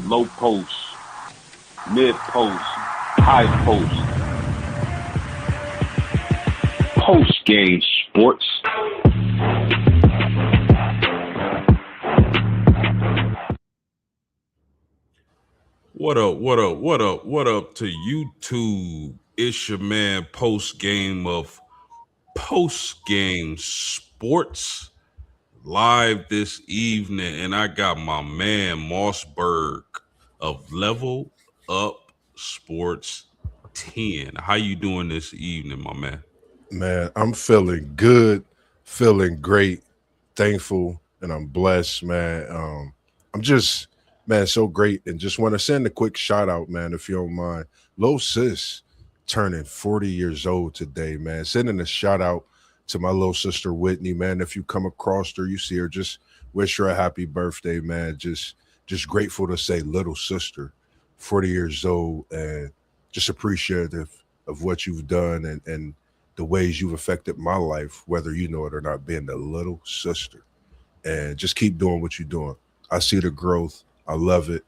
low post, mid post, high post, post game sports. What up, what up, what up, what up to YouTube? It's your man Postgame of Postgame Sports live this evening, and I got my man Mossberg of Level Up Sports 10. How you doing this evening, my man? Man, I'm feeling good, feeling great, thankful, and I'm blessed, man. I'm just, man, so great, and just want to send a quick shout out, man, if you don't mind. Lil Sis turning 40 years old today, man. Sending a shout out to my little sister Whitney, man. If you come across her, you see her, just wish her a happy birthday, man. Just grateful to say little sister, 40 years old, and just appreciative of what you've done and the ways you've affected my life, whether you know it or not, being the little sister. And just keep doing what you're doing. I see the growth. I love it.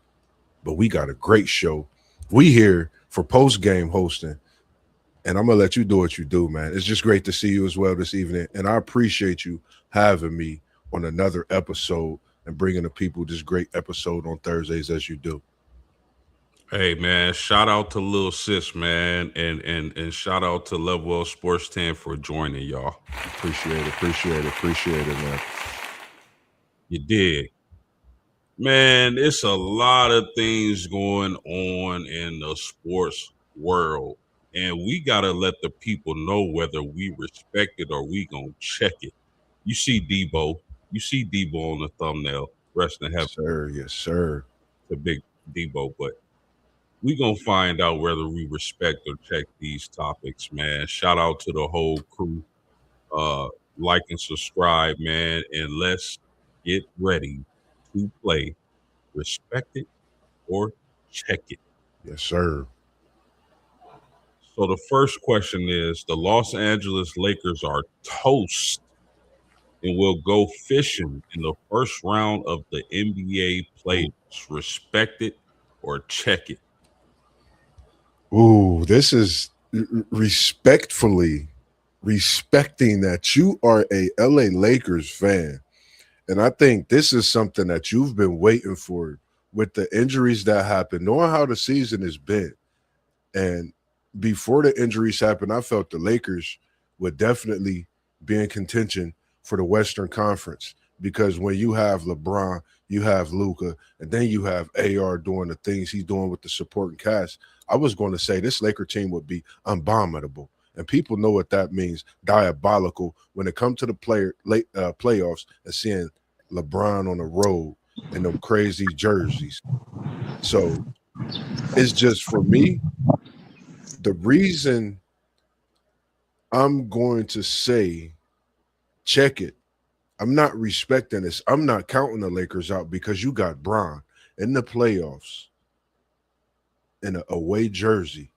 But we got a great show. We here for post game hosting. And I'm gonna let you do what you do, man. It's just great to see you as well this evening. And I appreciate you having me on another episode and bringing the people this great episode on Thursdays as you do. Hey man, shout out to Lil Sis, man, and shout out to Level Up Sports 10 for joining y'all. Appreciate it, man. You did. Man, it's a lot of things going on in the sports world, and we gotta let the people know whether we respect it or we gonna check it. You see Debo on the thumbnail, rest in heaven. Yes, sir. The big Debo, but we gonna find out whether we respect or check these topics, man. Shout out to the whole crew. Like and subscribe, man, and let's get ready to play. Respect it or check it. Yes, sir. So the first question is: the Los Angeles Lakers are toast and will go fishing in the first round of the NBA playoffs. Respect it or check it. Ooh, this is respectfully respecting that you are a LA Lakers fan. And I think this is something that you've been waiting for with the injuries that happened, knowing how the season has been. And before the injuries happened, I felt the Lakers would definitely be in contention for the Western Conference because when you have LeBron, you have Luka, and then you have AR doing the things he's doing with the supporting cast, I was going to say this Laker team would be unbombable. And people know what that means, diabolical, when it comes to the playoffs and seeing LeBron on the road in them crazy jerseys. So it's just, for me, the reason I'm going to say check it. I'm not respecting this. I'm not counting the Lakers out because you got Bron in the playoffs in an away jersey.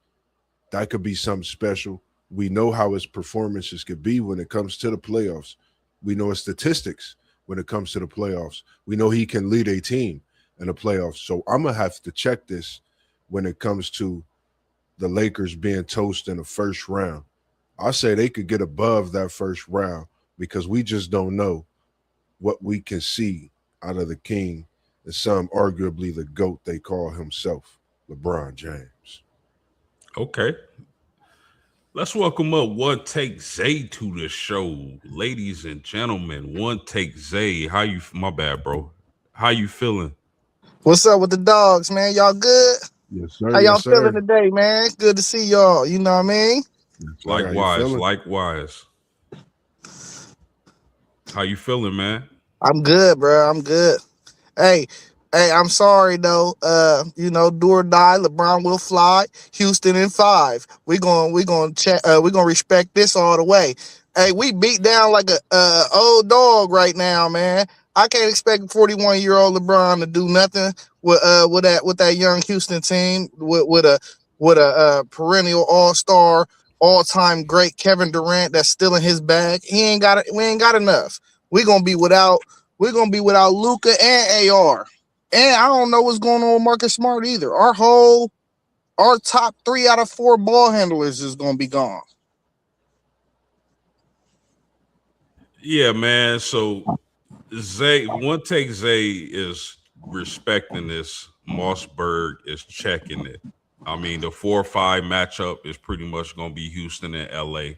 That could be something special. We know how his performances could be when it comes to the playoffs. We know his statistics when it comes to the playoffs. We know he can lead a team in the playoffs. So I'm going to have to check this when it comes to the Lakers being toast in the first round. I say they could get above that first round because we just don't know what we can see out of the king and some arguably the GOAT they call himself, LeBron James. Okay. Let's welcome up One Take Zay to the show. Ladies and gentlemen, One Take Zay. How you, my bad, bro. How you feeling? What's up with the dogs, man? Y'all good? Yes, sir. How y'all Yes, feeling sir. today, man? It's good to see y'all. You know what I mean? Yes, sir. How you Likewise, feeling? likewise. How you feeling, man? I'm good, bro. I'm good. Hey, I'm sorry though. Do or die. LeBron will fly. Houston in 5. We gonna respect this all the way. Hey, we beat down like a old dog right now, man. I can't expect 41-year-old LeBron to do nothing with that young Houston team with a perennial all-star, all-time great Kevin Durant that's still in his bag. We ain't got enough. We're gonna be without Luka and AR. And I don't know what's going on with Marcus Smart either. Our top 3 out of 4 ball handlers is gonna be gone. Yeah, man. So Zay, one take Zay is respecting this. Mossberg is checking it. I mean, the 4-5 matchup is pretty much going to be Houston and LA.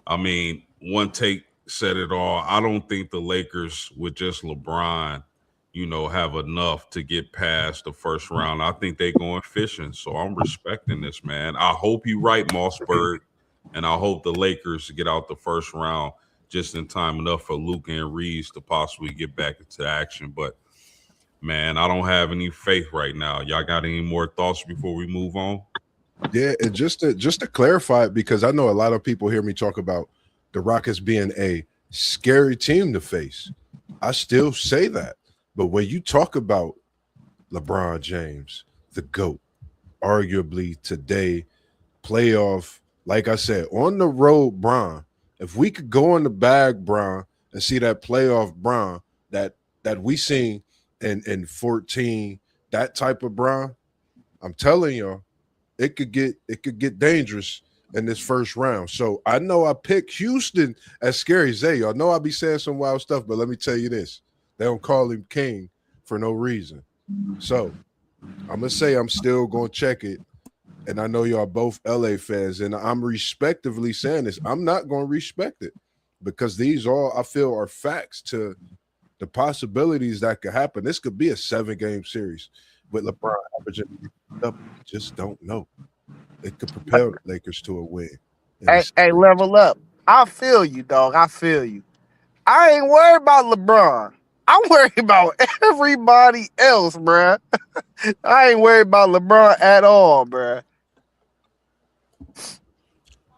I mean, one take said it all. I don't think the Lakers with just LeBron, have enough to get past the first round. I think they going fishing. So I'm respecting this, man. I hope you right, Mossberg, and I hope the Lakers get out the first round just in time enough for Luka and Reeves to possibly get back into action. But man, I don't have any faith right now. Y'all got any more thoughts before we move on? Yeah, and just to clarify it, because I know a lot of people hear me talk about the Rockets being a scary team to face. I still say that. But when you talk about LeBron James, the GOAT, arguably today, playoff, like I said, on the road, Bron, if we could go in the bag, Bron, and see that playoff Bron that we seen in 14, that type of Bron, I'm telling y'all, it could get dangerous in this first round. So I know I picked Houston as scary Zay. Y'all know I be saying some wild stuff, but let me tell you this. They don't call him king for no reason. So I'm gonna say I'm still gonna check it. And I know y'all both LA fans, and I'm respectively saying this. I'm not gonna respect it because these all I feel are facts to the possibilities that could happen. This could be a 7-game series with LeBron averaging up. Just don't know. It could propel the Lakers to a win. Hey, level up. I feel you, dog. I feel you. I ain't worried about LeBron. I'm worried about everybody else, bruh. I ain't worried about LeBron at all, bruh.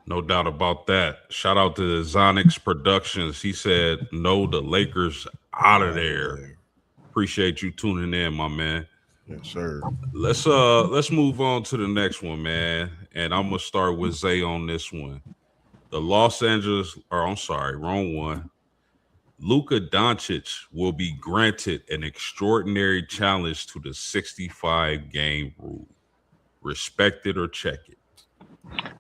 No doubt about that. Shout out to Zonix Productions. He said, no, the Lakers out of there. Appreciate you tuning in, my man. Yes, sir. Let's move on to the next one, man. And I'm gonna start with Zay on this one. The wrong one. Luka Doncic will be granted an extraordinary challenge to the 65-game rule. Respect it or check it.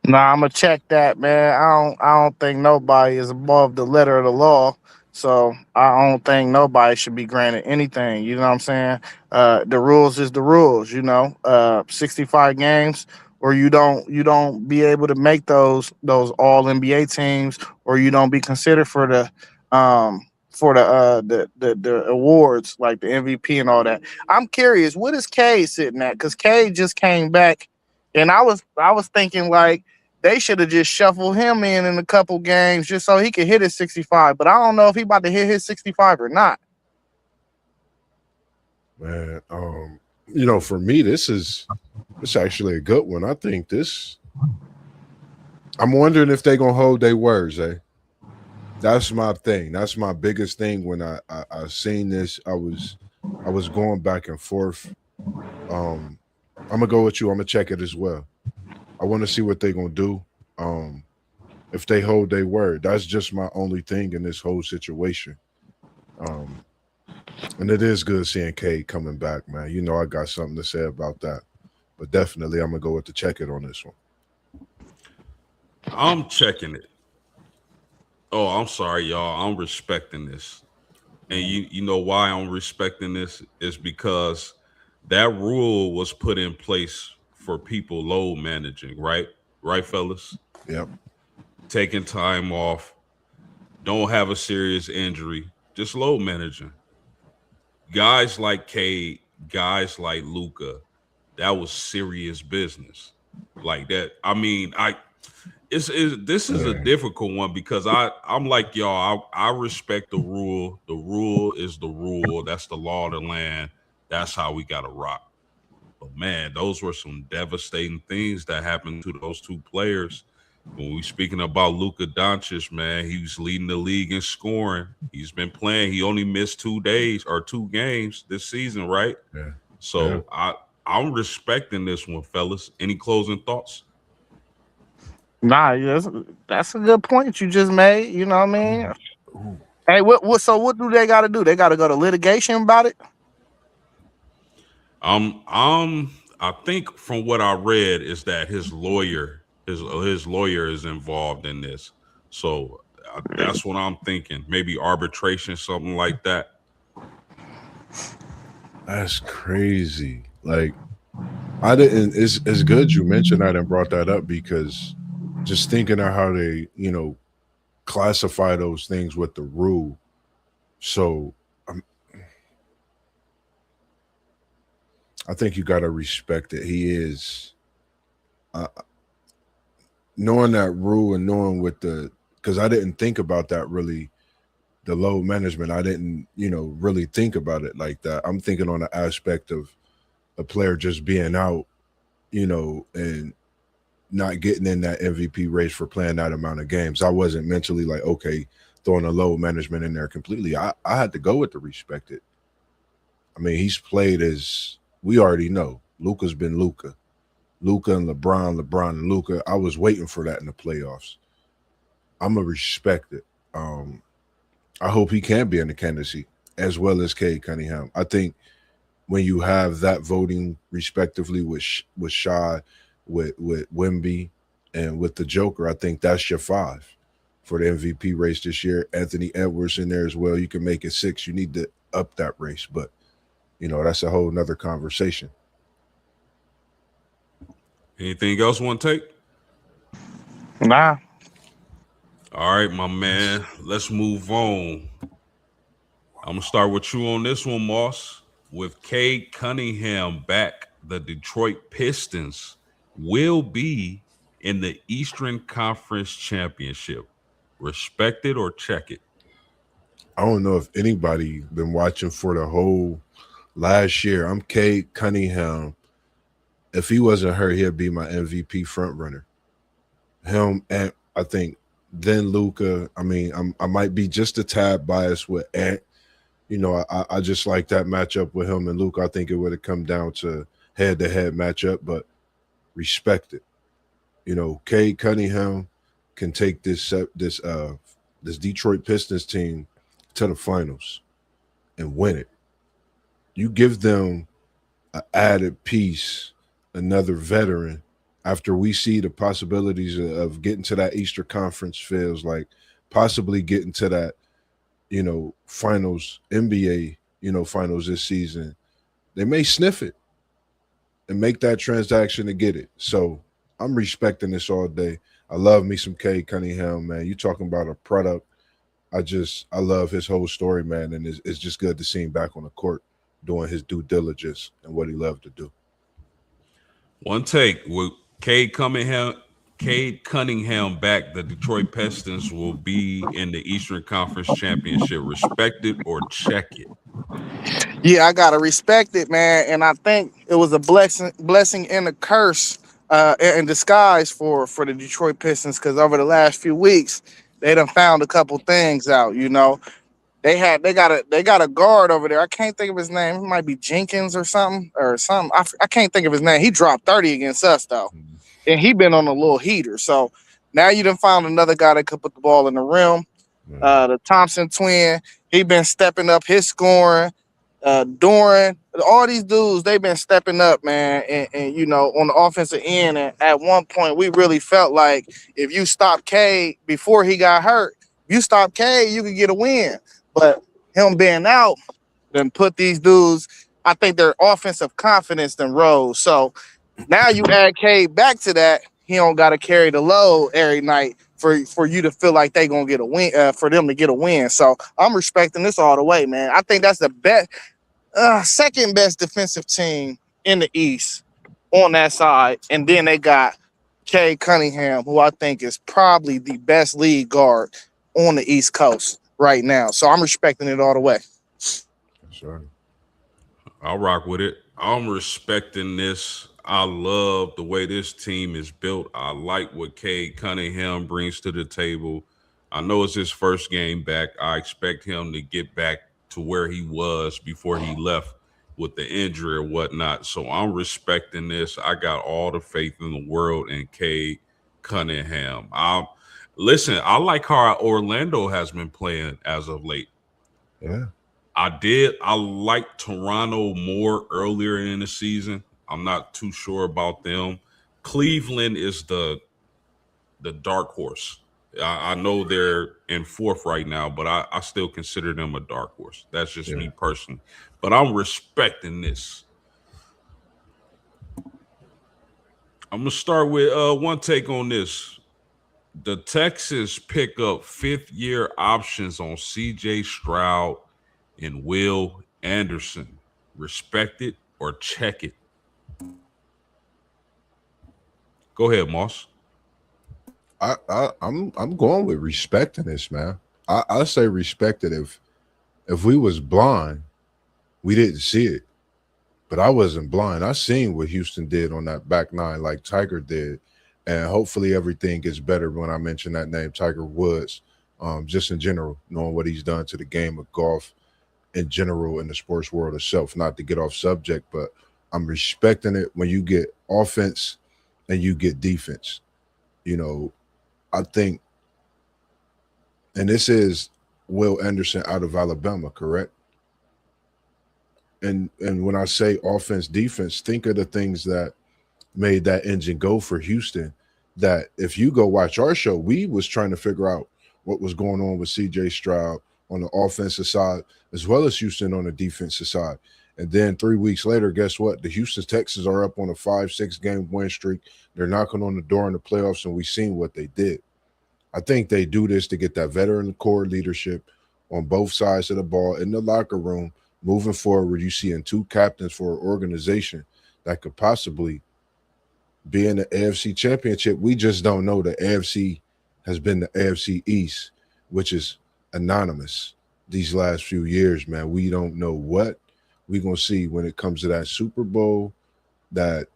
Nah, I'm gonna check that, man. I don't think nobody is above the letter of the law. So I don't think nobody should be granted anything. You know what I'm saying? The rules is the rules, 65 games, or you don't be able to make those all NBA teams, or you don't be considered for the awards like the MVP and all that. I'm curious, what is Cade sitting at? Because Cade just came back, and I was thinking like they should have just shuffled him in a couple games just so he could hit his 65. But I don't know if he about to hit his 65 or not. Man, for me, it's actually a good one. I think I'm wondering if they're gonna hold their words, eh? That's my thing. That's my biggest thing. When I seen this, I was going back and forth. I'm gonna go with you. I'm gonna check it as well. I want to see what they're gonna do. If they hold their word, that's just my only thing in this whole situation. And it is good seeing Cade coming back, man. I got something to say about that. But definitely, I'm gonna go with the check it on this one. I'm checking it. Oh, I'm sorry, y'all. I'm respecting this. And you know why I'm respecting this is because that rule was put in place for people load managing, right? Right, fellas? Yep. Taking time off, don't have a serious injury, just load managing. Guys like Cade, guys like Luka, that was serious business. Like that. I mean, this is a difficult one because I'm like y'all. I respect the rule. The rule is the rule. That's the law of the land. That's how we got to rock. But man, those were some devastating things that happened to those two players. When we speaking about Luka Doncic, man, he was leading the league in scoring. He's been playing. He only missed 2 days or 2 games this season, right? Yeah. So I'm respecting this one, fellas. Any closing thoughts? Nah, that's a good point you just made. You know what I mean? Hey, so what do they got to do? They got to go to litigation about it? I think from what I read is that his lawyer is involved in this. So that's what I'm thinking. Maybe arbitration, something like that. That's crazy. Like I didn't. It's good you mentioned that and brought that up because just thinking of how they classify those things with the rule. So I think you got to respect it. He is uh, knowing that rule and knowing what the because I didn't think about that really. The load management, I didn't really think about it like that. I'm thinking on the aspect of a player just being out, and not getting in that MVP race for playing that amount of games. I wasn't mentally like, okay, throwing a load management in there completely. I had to go with the respect it. I mean, he's played as we already know. Luka's been Luka. Luka and LeBron and Luka. I was waiting for that in the playoffs. I'm going to respect it. I hope he can be in the candidacy as well as Cade Cunningham. I think when you have that voting respectively with Shaw, with Wemby, and with the Joker, I think that's your five for the MVP race this year. Anthony Edwards in there as well. You can make it six. You need to up that race, but that's a whole nother conversation. Anything else you want to take? Nah. All right, my man. Let's move on. I'm gonna start with you on this one, Moss. With Cade Cunningham back, the Detroit Pistons will be in the Eastern Conference Championship. Respect it or check it. I don't know if anybody been watching for the whole last year. I'm Cade Cunningham. If he wasn't hurt, he'd be my MVP front runner. Him and I think then Luka. I mean, I might be just a tad biased with Ant. I just like that matchup with him and Luka. I think it would have come down to head-to-head matchup, but respect it. Cade Cunningham can take this Detroit Pistons team to the finals and win it. You give them an added piece, another veteran, after we see the possibilities of getting to that Eastern Conference feels like possibly getting to that, finals, NBA, finals this season, they may sniff it and make that transaction to get it. So I'm respecting this all day. I love me some Cade Cunningham, man. You talking about a product. I love his whole story, man. And it's just good to see him back on the court doing his due diligence and what he loved to do. One take with Cade Cunningham back, the Detroit Pistons will be in the Eastern Conference Championship. Respect it or check it. Yeah, I gotta respect it, man. And I think it was a blessing and a curse in disguise for the Detroit Pistons, because over the last few weeks they done found a couple things out. They got a guard over there. I can't think of his name. It might be Jenkins or something. I can't think of his name. He dropped 30 against us though, and he been on a little heater. So now you done found another guy that could put the ball in the rim. The Thompson twin, he been stepping up his scoring. Doran, all these dudes, they've been stepping up, man. And on the offensive end, and at one point, we really felt like if you stop Cade before he got hurt, you stop Cade, you could get a win. But him being out, then put these dudes, I think their offensive confidence then rose. So now you add Cade back to that, he don't got to carry the load every night for you to feel like they gonna get a win, for them to get a win. So I'm respecting this all the way, man. I think that's the best, second best defensive team in the East on that side, and then they got Cade Cunningham, who I think is probably the best lead guard on the East Coast right now. So I'm respecting it all the way. Sure. I'll rock with it. I'm respecting this. I love the way this team is built. I like what Cade Cunningham brings to the table. I know it's his first game back. I expect him to get back to where he was before he left with the injury or whatnot. So I'm respecting this. I got all the faith in the world in Cade Cunningham. Listen, I like how Orlando has been playing as of late. Yeah. I liked Toronto more earlier in the season. I'm not too sure about them. Cleveland is the dark horse. I know they're in fourth right now, but I still consider them a dark horse. That's just me personally. But I'm respecting this. I'm gonna start with one take on this. The Texans pick up fifth-year options on C.J. Stroud and Will Anderson. Respect it or check it. Go ahead, Moss. I'm going with respecting this, man. I say respect it. If we was blind, we didn't see it. But I wasn't blind. I seen what Houston did on that back nine, like Tiger did, and hopefully everything gets better when I mention that name, Tiger Woods. Just in general, knowing what he's done to the game of golf in general in the sports world itself. Not to get off subject, but I'm respecting it when you get offense and you get defense. You know, I think, and this is Will Anderson out of Alabama, correct? And when I say offense, defense, think of the things that made that engine go for Houston. That if you go watch our show, we was trying to figure out what was going on with C.J. Stroud on the offensive side, as well as Houston on the defensive side. And then 3 weeks later, guess what? The Houston Texans are up on a 5-6 game win streak. They're knocking on the door in the playoffs, and we've seen what they did. I think they do this to get that veteran core leadership on both sides of the ball in the locker room. Moving forward, you see in two captains for an organization that could possibly be in the AFC Championship. We just don't know. The AFC has been the AFC East, which is anonymous these last few years, man. We don't know what we're going to see when it comes to that Super Bowl, that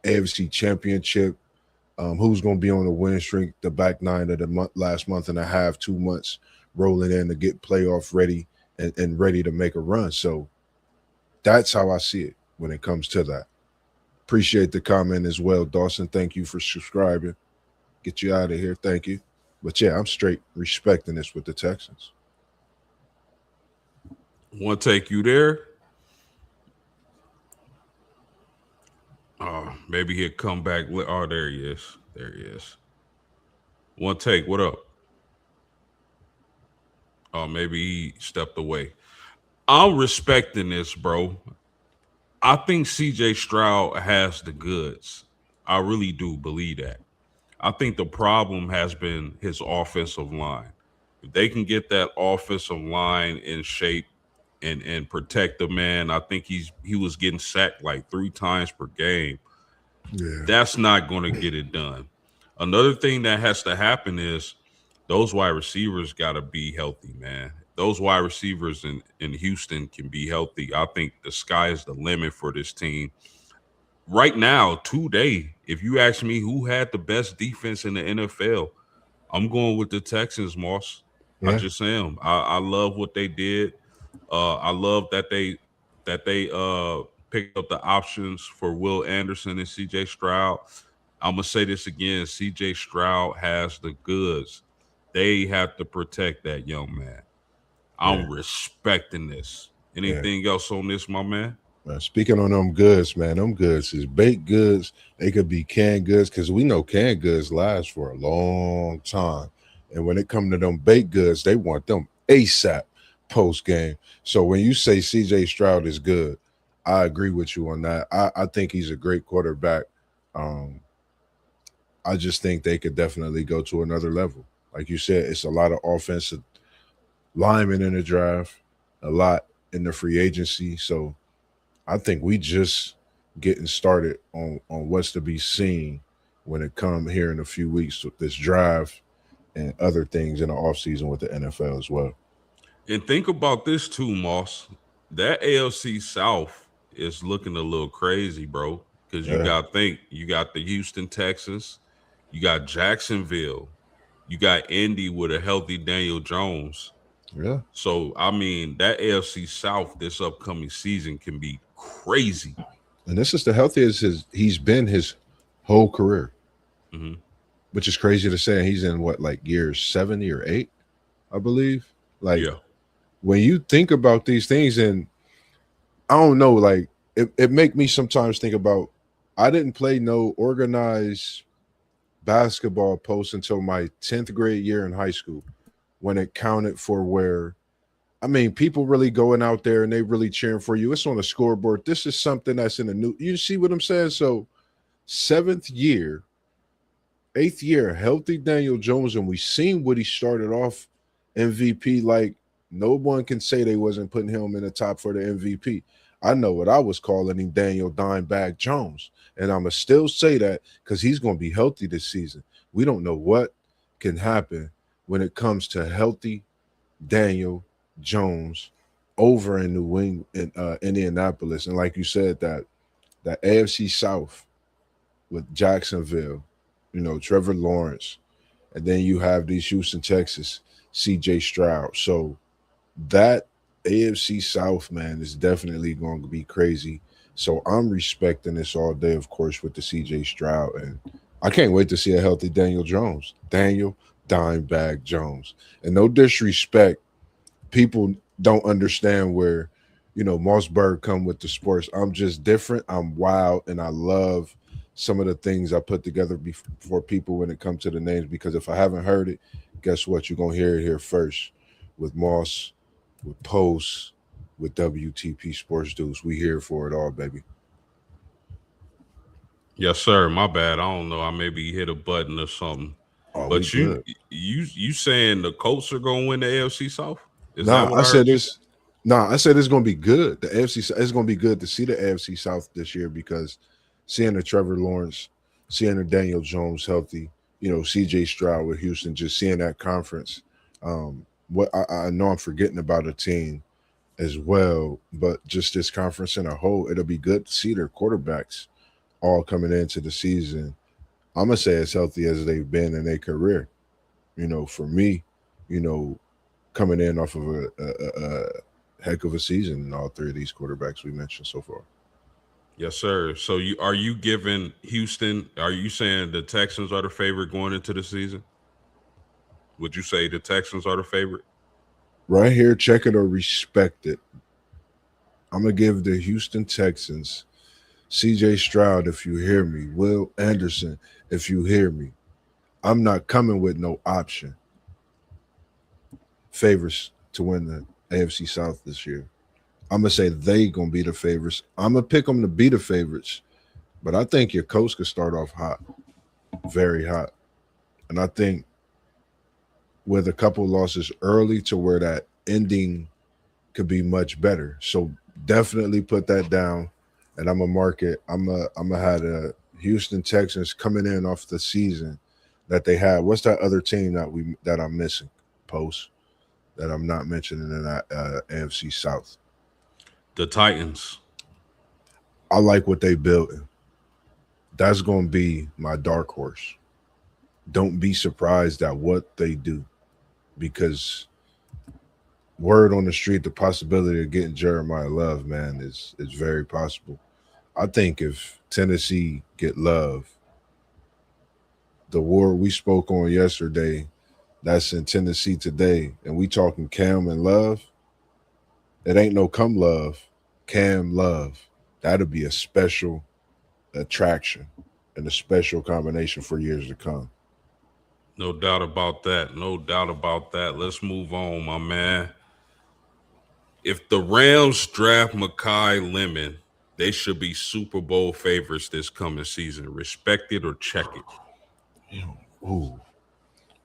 AFC Championship, who's going to be on the win streak, the back nine of the last month and a half, 2 months rolling in to get playoff ready and ready to make a run. So that's how I see it when it comes to that. Appreciate the comment as well, Dawson. Thank you for subscribing. Get you out of here. Thank you. But yeah, I'm straight respecting this with the Texans. Want to take you there? Maybe he'll come back. Oh, there he is. There he is. One take. What up? Oh, maybe he stepped away. I'm respecting this, bro. I think C.J. Stroud has the goods. I really do believe that. I think the problem has been his offensive line. If they can get that offensive line in shape and protect the man, I think he was getting sacked like 3 times per game. Yeah. That's not going to get it done. Another thing that has to happen is those wide receivers got to be healthy, man. Those wide receivers in Houston can be healthy. I think the sky is the limit for this team. Right now, today, if you ask me who had the best defense in the NFL, I'm going with the Texans, Moss. Yeah. I just am. I love what they did. I love that they picked up the options for Will Anderson and C.J. Stroud. I'm going to say this again. C.J. Stroud has the goods. They have to protect that young man. I'm respecting this. Anything else on this, my man? Speaking on them goods, man, them goods is baked goods. They could be canned goods because we know canned goods last for a long time. And when it comes to them baked goods, they want them ASAP post game. So when you say C.J. Stroud is good, I agree with you on that. I think he's a great quarterback. I just think they could definitely go to another level. Like you said, it's a lot of offensive linemen in the draft, a lot in the free agency. So I think we just getting started on what's to be seen when it comes here in a few weeks with this draft and other things in the offseason with the NFL as well. And think about this too, Moss. That AFC South is looking a little crazy, bro. Because you got to think, you got the Houston Texans, you got Jacksonville, you got Indy with a healthy Daniel Jones. Yeah. So, I mean, that AFC South this upcoming season can be crazy. And this is the healthiest he's been his whole career, which is crazy to say. He's in what, like year 7 or 8, I believe. Like, when you think about these things, and I don't know, like it make me sometimes think about I didn't play no organized basketball post until my 10th grade year in high school when it counted for where I mean people really going out there and they really cheering for you. It's on a scoreboard. This is something that's in the new you see what I'm saying? So seventh year, eighth year, healthy Daniel Jones, and we seen what he started off MVP. Like no one can say they wasn't putting him in the top for the MVP. I know what I was calling him Daniel Dimebag Jones, and I'ma still say that because he's gonna be healthy this season. We don't know what can happen when it comes to healthy Daniel Jones over in New England, in Indianapolis, and like you said, that AFC South with Jacksonville, Trevor Lawrence, and then you have these Houston, Texas, CJ Stroud. So that AFC South, man, is definitely going to be crazy. So I'm respecting this all day, of course, with the CJ Stroud. And I can't wait to see a healthy Daniel Jones. Daniel Dimebag Jones. And no disrespect, people don't understand where, Mossberg come with the sports. I'm just different. I'm wild, and I love some of the things I put together for people when it comes to the names. Because if I haven't heard it, guess what? You're gonna hear it here first with Moss, with Post, with WTP Sports Dudes. We here for it all, baby. Yes, sir. My bad. I don't know. I maybe hit a button or something. Oh, we But you good. you saying the Colts are gonna win the AFC South? Is that Nah, what I I heard said you say? this. Nah, I said it's gonna be good. The AFC, it's gonna be good to see the AFC South this year because seeing the Trevor Lawrence, seeing the Daniel Jones healthy, CJ Stroud with Houston, just seeing that conference. What I know I'm forgetting about a team as well, but just this conference in a whole, it'll be good to see their quarterbacks all coming into the season. I'm gonna say as healthy as they've been in their career. For me, you know, coming in off of a heck of a season in all three of these quarterbacks we mentioned so far. Yes, sir. So you giving Houston? Are you saying the Texans are the favorite going into the season? Would you say the Texans are the favorite? Right here, check it or respect it. I'm gonna give the Houston Texans, CJ Stroud, if you hear me, Will Anderson, if you hear me. I'm not coming with no option. Favorites to win the AFC South this year. I'm gonna say they gonna be the favorites. I'm gonna pick them to be the favorites, but I think your coach could start off hot, very hot, and I think with a couple losses early to where that ending could be much better. So definitely put that down, and I'm gonna mark it. I'm gonna have the Houston Texans coming in off the season that they had. What's that other team that I'm missing? Post that I'm not mentioning in that AFC South. The Titans. I like what they built. That's gonna be my dark horse. Don't be surprised at what they do because word on the street, the possibility of getting Jeremiah Love, man, is very possible. I think if Tennessee get Love, the war we spoke on yesterday, that's in Tennessee today, and we talking Cam and Love, it ain't no come Love, Cam Love. That'll be a special attraction and a special combination for years to come. No doubt about that. No doubt about that. Let's move on, my man. If the Rams draft Makai Lemon, they should be Super Bowl favorites this coming season. Respect it or check it. Ooh,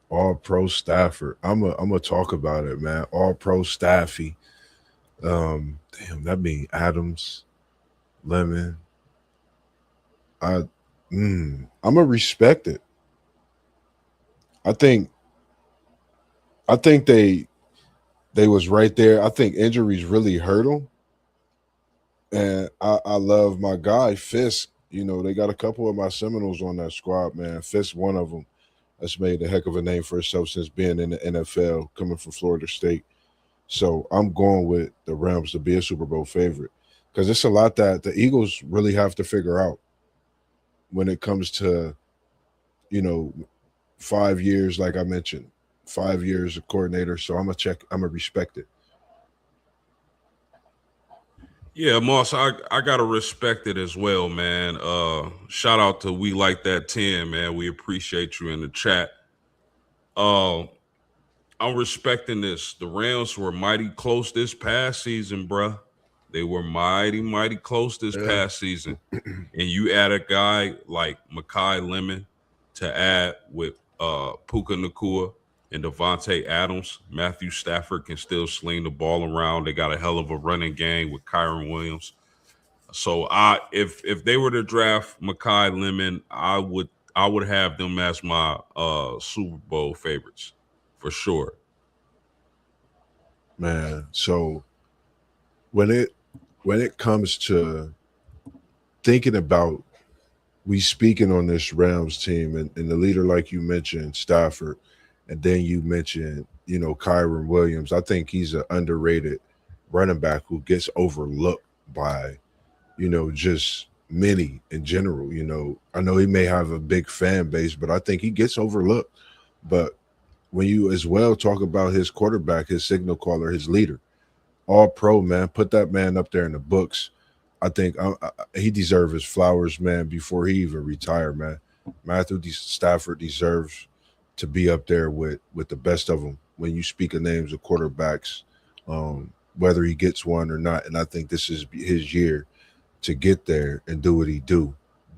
all pro Stafford. I'm gonna talk about it, man. All pro Staffy. Damn, that mean Adams, Lemon. I I'm gonna respect it. I think I think they was right there. I think injuries really hurt them. And I love my guy Fisk. They got a couple of my Seminoles on that squad, man. Fisk, one of them, that's made a heck of a name for himself since being in the NFL, coming from Florida State. So I'm going with the Rams to be a Super Bowl favorite because it's a lot that the Eagles really have to figure out when it comes to, you know, 5 years, like I mentioned, 5 years of coordinator. So I'm gonna respect it. Yeah, Moss, I gotta respect it as well, man. Shout out to We Like That 10, man. We appreciate you in the chat. Uh, I'm respecting this. The Rams were mighty close this past season, bruh. They were mighty close this Yeah. past season. And you add a guy like Makai Lemon to add with Puka Nakua and Devontae Adams. Matthew Stafford can still sling the ball around. They got a hell of a running game with Kyron Williams. So if they were to draft Makai Lemon, I would have them as my Super Bowl favorites for sure. Man, so when it comes to thinking about we speaking on this Rams team and the leader, like you mentioned, Stafford, and then you mentioned, Kyron Williams. I think he's an underrated running back who gets overlooked by, just many in general. I know he may have a big fan base, but I think he gets overlooked. But when you as well talk about his quarterback, his signal caller, his leader, all pro, man, put that man up there in the books. I think he deserves his flowers, man, before he even retired, man. Stafford deserves to be up there with the best of them when you speak of names of quarterbacks, whether he gets one or not. And I think this is his year to get there and do what he do,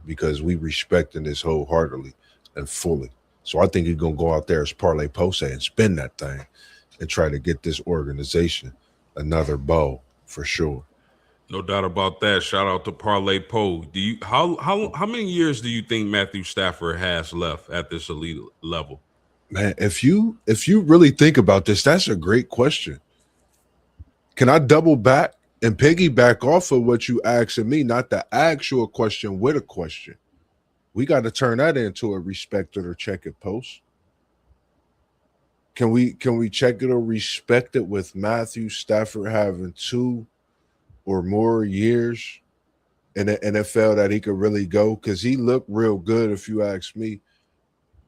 because we respect this wholeheartedly and fully. So I think he's going to go out there as Parlay Post and spin that thing and try to get this organization another bowl for sure. No doubt about that. Shout out to Parlay Poe. Do you how many years do you think Matthew Stafford has left at this elite level? Man, if you really think about this, that's a great question. Can I double back and piggyback off of what you asking me, not the actual question with a question? We got to turn that into a respect it or check it post. Can we check it or respect it with Matthew Stafford having 2 or more years in the NFL that he could really go? Because he looked real good, if you ask me.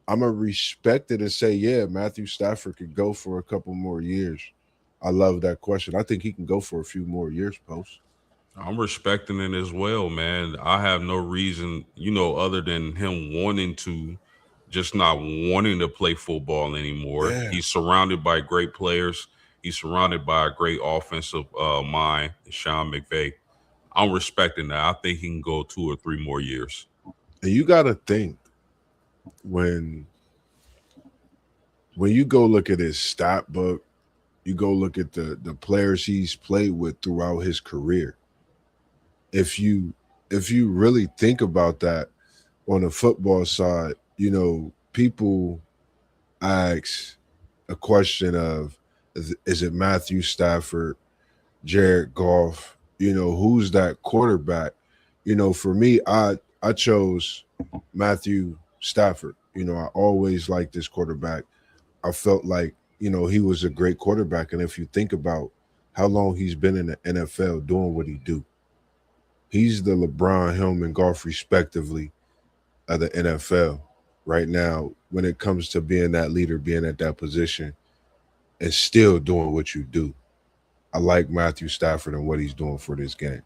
I'm going to respect it and say, yeah, Matthew Stafford could go for a couple more years. I love that question. I think he can go for a few more years, Post. I'm respecting it as well, man. I have no reason, other than him wanting to, just not wanting to play football anymore. Yeah. He's surrounded by great players. He's surrounded by a great offensive mind, Sean McVay. I'm respecting that. I think he can go 2 or 3 more years. And you got to think, when you go look at his stat book, you go look at the players he's played with throughout his career. If you really think about that on the football side, people ask a question of, is it Matthew Stafford, Jared Goff, who's that quarterback? For me, I chose Matthew Stafford. I always liked this quarterback. I felt like, he was a great quarterback. And if you think about how long he's been in the NFL doing what he do, he's the LeBron, him, and Goff, respectively, of the NFL right now when it comes to being that leader, being at that position, and still doing what you do. I like Matthew Stafford and what he's doing for this game.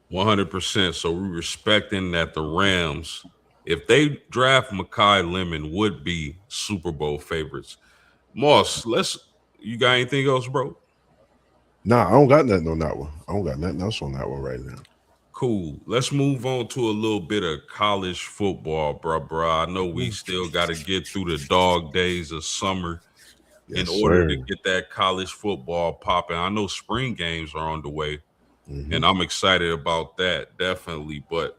100%. So we're respecting that the Rams, if they draft Makai Lemon, would be Super Bowl favorites. Moss, you got anything else, bro? Nah, I don't got nothing on that one. I don't got nothing else on that one right now. Cool. Let's move on to a little bit of college football, bro. I know we still got to get through the dog days of summer in order to get that college football popping. I know spring games are on the way, and I'm excited about that, definitely. But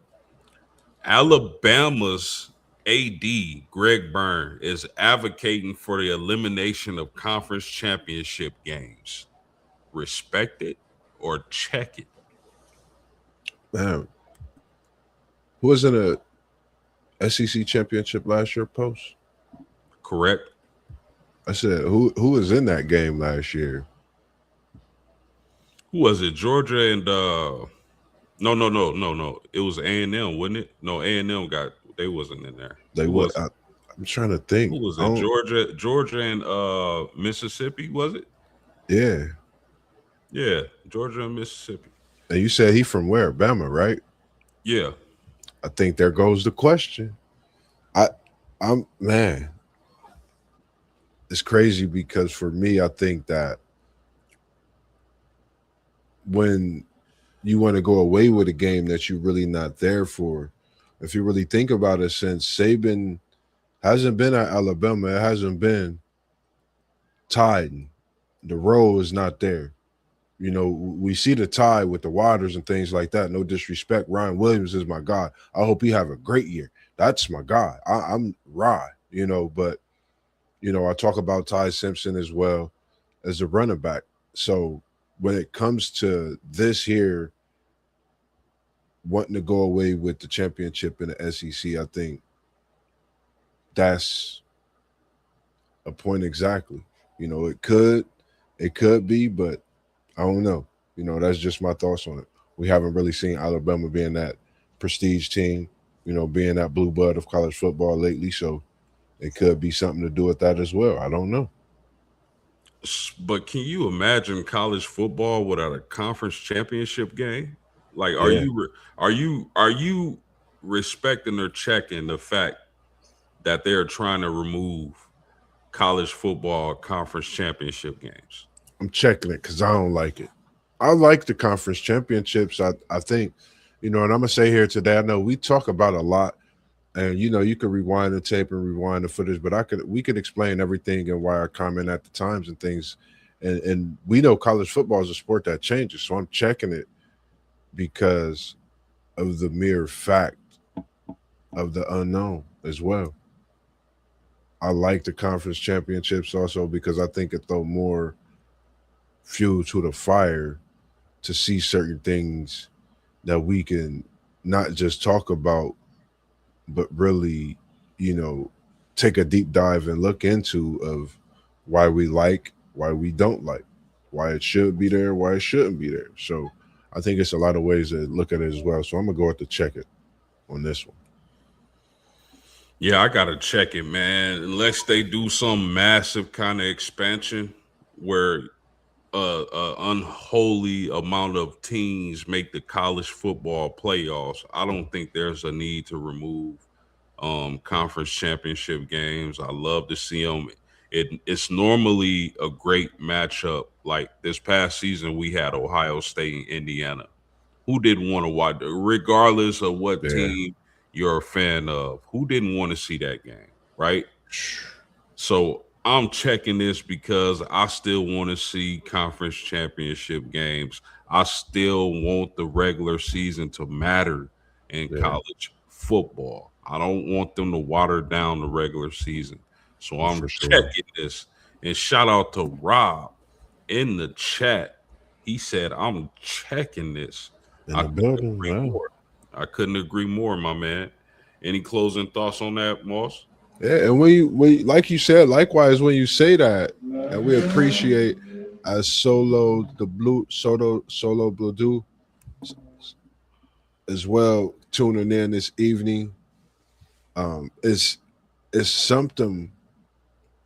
Alabama's AD, Greg Byrne, is advocating for the elimination of conference championship games. Respect it or check it. Man, who was in a SEC championship last year, Post? Correct. I said, who was in that game last year? Who was it? Georgia and no. It was A&M, wasn't it? No, A&M they wasn't in there. They was. I'm trying to think. Who was it? Georgia and Mississippi, was it? Yeah. Yeah, Georgia and Mississippi. And you said he from where? Bama, right? Yeah. I think there goes the question. I I'm man, it's crazy because for me, I think that when you want to go away with a game that you're really not there for, if you really think about it, since Saban hasn't been at Alabama, it hasn't been tied. The role is not there. You know, we see the tie with the Waters and things like that. No disrespect. Ryan Williams is my guy. I hope he have a great year. That's my guy. I'm Rye, you know, but I talk about Ty Simpson as well as a running back. So when it comes to this here, wanting to go away with the championship in the SEC, I think that's a point exactly. It could be, but I don't know. That's just my thoughts on it. We haven't really seen Alabama being that prestige team, being that blue blood of college football lately. So it could be something to do with that as well. I don't know. But can you imagine college football without a conference championship game? Like, Yeah. are you respecting or checking the fact that they're trying to remove college football conference championship games? I'm checking it because I don't like it. I like the conference championships. I think, and I'm gonna say here today, I know we talk about a lot, and you could rewind the tape and rewind the footage, but we could explain everything and why I comment at the times and things. And we know college football is a sport that changes. So I'm checking it because of the mere fact of the unknown as well. I like the conference championships also because I think it throw more fuel to the fire to see certain things that we can not just talk about, but really, you know, take a deep dive and look into of why we like, why we don't like, why it should be there, why it shouldn't be there. So I think it's a lot of ways to look at it as well. So I'm gonna go with the check it on this one. Yeah, I gotta check it, man. Unless they do some massive kind of expansion where unholy amount of teams make the college football playoffs, I don't think there's a need to remove conference championship games. I love to see them. It's normally a great matchup. Like this past season, we had Ohio State and Indiana. Who didn't want to watch, regardless of what Yeah. team you're a fan of? Who didn't want to see that game, right? So I'm checking this because I still want to see conference championship games. I still want the regular season to matter in Yeah, college football. I don't want them to water down the regular season. So I'm for sure. checking this. And shout out to Rob in the chat. He said, I'm checking this. In I the couldn't building, agree wow. more. I couldn't agree more, my man. Any closing thoughts on that, Moss? Yeah, and when like you said, likewise when you say that, and we appreciate as solo blue do as well tuning in this evening. It's something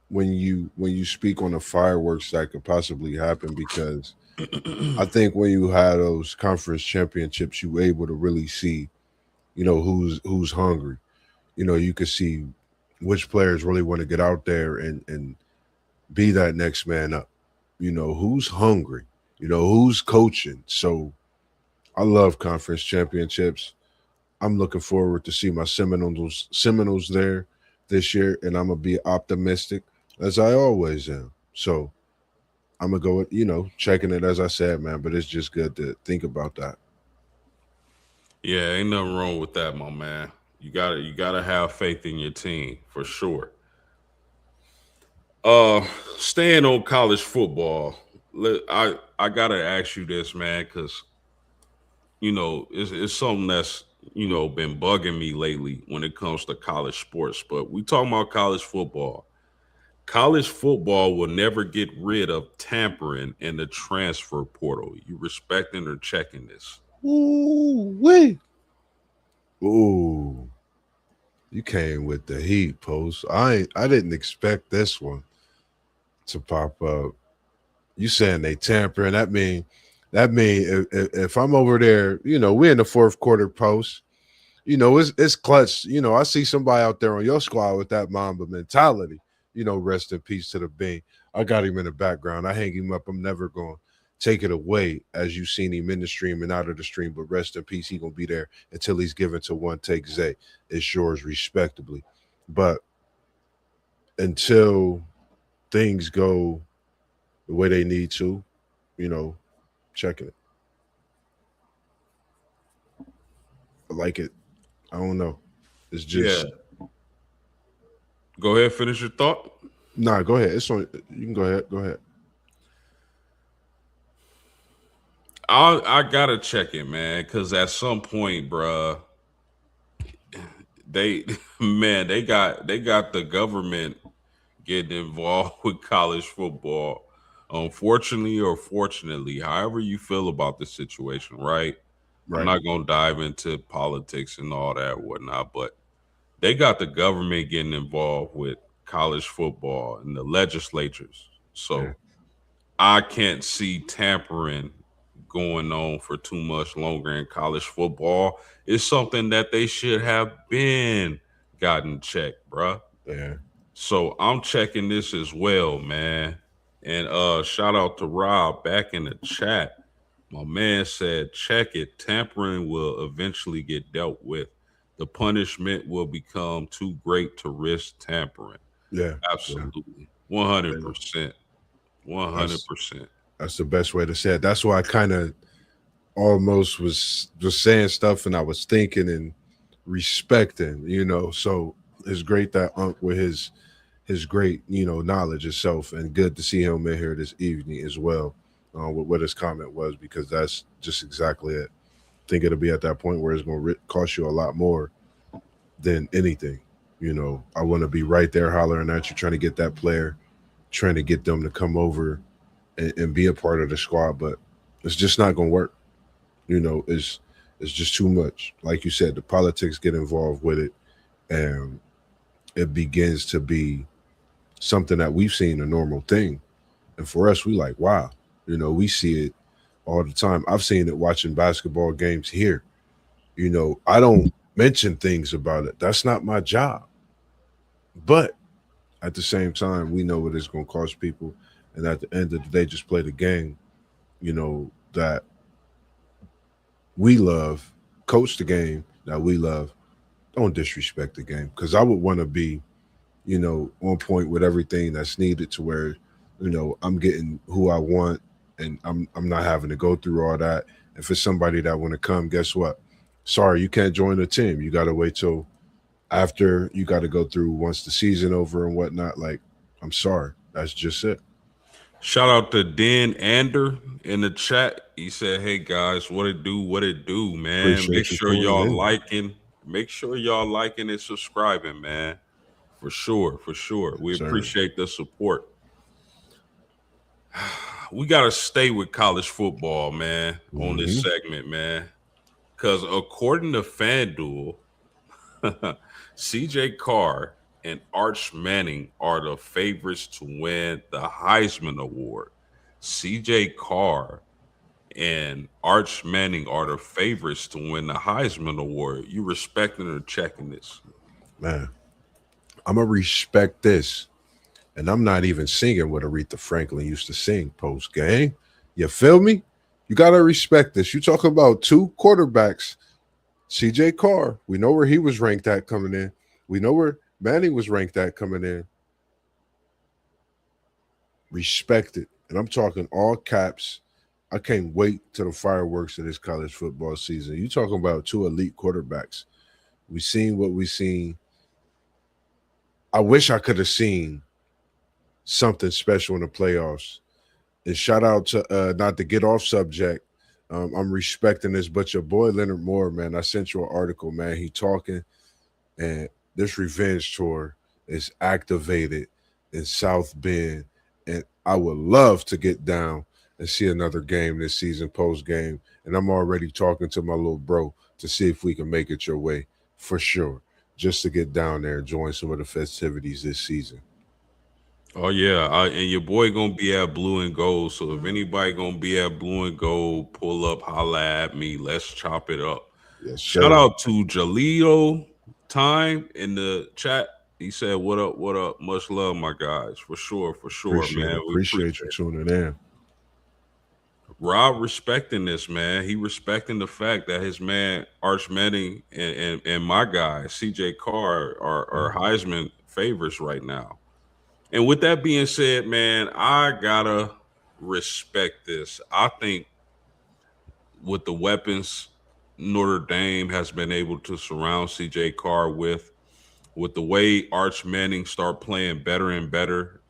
when you speak on the fireworks that could possibly happen because I think when you had those conference championships, you were able to really see, who's hungry. You could see which players really want to get out there and be that next man up. Who's hungry, who's coaching. So I love conference championships. I'm looking forward to see my Seminoles there this year, and I'm gonna be optimistic as I always am. So I'm gonna go with checking it as I said, man. But it's just good to think about that. Yeah, ain't nothing wrong with that, my man. You gotta have faith in your team for sure. Uh Staying on college football, I gotta ask you this, man, because it's something that's been bugging me lately when it comes to college sports. But we talking about college football. College football will never get rid of tampering in the transfer portal. You respecting or checking this? Ooh, wait. Ooh, you came with the heat, post. I didn't expect this one to pop up. You saying they tampering? That mean if I'm over there, we're in the fourth quarter post. It's clutch. I see somebody out there on your squad with that Mamba mentality. Rest in peace to the Bean. I got him in the background. I hang him up. I'm never going to take it away as you've seen him in the stream and out of the stream. But rest in peace. He going to be there until he's given to one take Zay. It's yours respectably. But until things go the way they need to, checking it. I like it. I don't know. It's just Go ahead, finish your thought. Nah, go ahead. It's on. You can go ahead. Go ahead. I gotta check it, man, because at some point, bruh, they they got the government getting involved with college football. Unfortunately or fortunately, however you feel about the situation, right? I'm not gonna dive into politics and all that whatnot, but they got the government getting involved with college football and the legislatures. So I can't see tampering going on for too much longer in college football. It's something that they should have been gotten checked, bruh. Yeah. So I'm checking this as well, man. And shout out to Rob back in the chat. My man said, check it. Tampering will eventually get dealt with. The punishment will become too great to risk tampering. Yeah. Absolutely. 100%. 100%. That's the best way to say it. That's why I kind of almost was saying stuff and I was thinking and respecting, So it's great that Unc with his great, knowledge itself, and good to see him in here this evening as well. With what his comment was, because that's just exactly it. I think it'll be at that point where it's going to cost you a lot more than anything. I want to be right there hollering at you, trying to get that player, trying to get them to come over and be a part of the squad, but it's just not going to work. It's just too much. Like you said, the politics get involved with it, and it begins to be something that we've seen a normal thing. And for us, we like, wow, we see it all the time. I've seen it watching basketball games here. I don't mention things about it. That's not my job. But at the same time, we know what it's going to cost people. And at the end of the day, just play the game, that we love, coach the game that we love. Don't disrespect the game, because I would want to be, on point with everything that's needed to where, I'm getting who I want and I'm not having to go through all that. If it's somebody that want to come, guess what? Sorry, you can't join the team. You got to wait till after you got to go through once the season over and whatnot. Like, I'm sorry. That's just it. Shout out to Dan Ander in the chat. He said, hey guys, what it do, man. Appreciate Make sure y'all liking. Make sure y'all liking and subscribing, man. For sure. We appreciate the support. We got to stay with college football, man, on this segment, man. Because according to FanDuel, CJ Carr and Arch Manning are the favorites to win the Heisman Award. CJ Carr and Arch Manning are the favorites to win the Heisman Award. You respecting or checking this? Man, I'm going to respect this. And I'm not even singing what Aretha Franklin used to sing post game. You feel me? You got to respect this. You talking about two quarterbacks. CJ Carr, we know where he was ranked at coming in. We know where Manning was ranked at coming in. Respect it. And I'm talking all caps. I can't wait till the fireworks of this college football season. You talking about two elite quarterbacks. We seen what we seen. I wish I could have seen something special in the playoffs. And shout out to not to get off subject. I'm respecting this, but your boy Leonard Moore, man, I sent you an article, man. He talking, and this revenge tour is activated in South Bend, and I would love to get down and see another game this season, post game. And I'm already talking to my little bro to see if we can make it your way for sure, just to get down there and join some of the festivities this season. Oh yeah, and your boy gonna be at Blue and Gold. So if anybody gonna be at Blue and Gold, pull up, holla at me. Let's chop it up. Yes, Shout sir. out to Jaleo Time in the chat. He said, "What up? What up? Much love, my guys. For sure, Appreciate man. it. We Appreciate you appreciate it." tuning in. Rob respecting this, man. He respecting the fact that his man Arch Manning and my guy CJ Carr are Heisman favorites right now. And with that being said, man, I gotta respect this. I think with the weapons Notre Dame has been able to surround CJ Carr with the way Arch Manning start playing better and better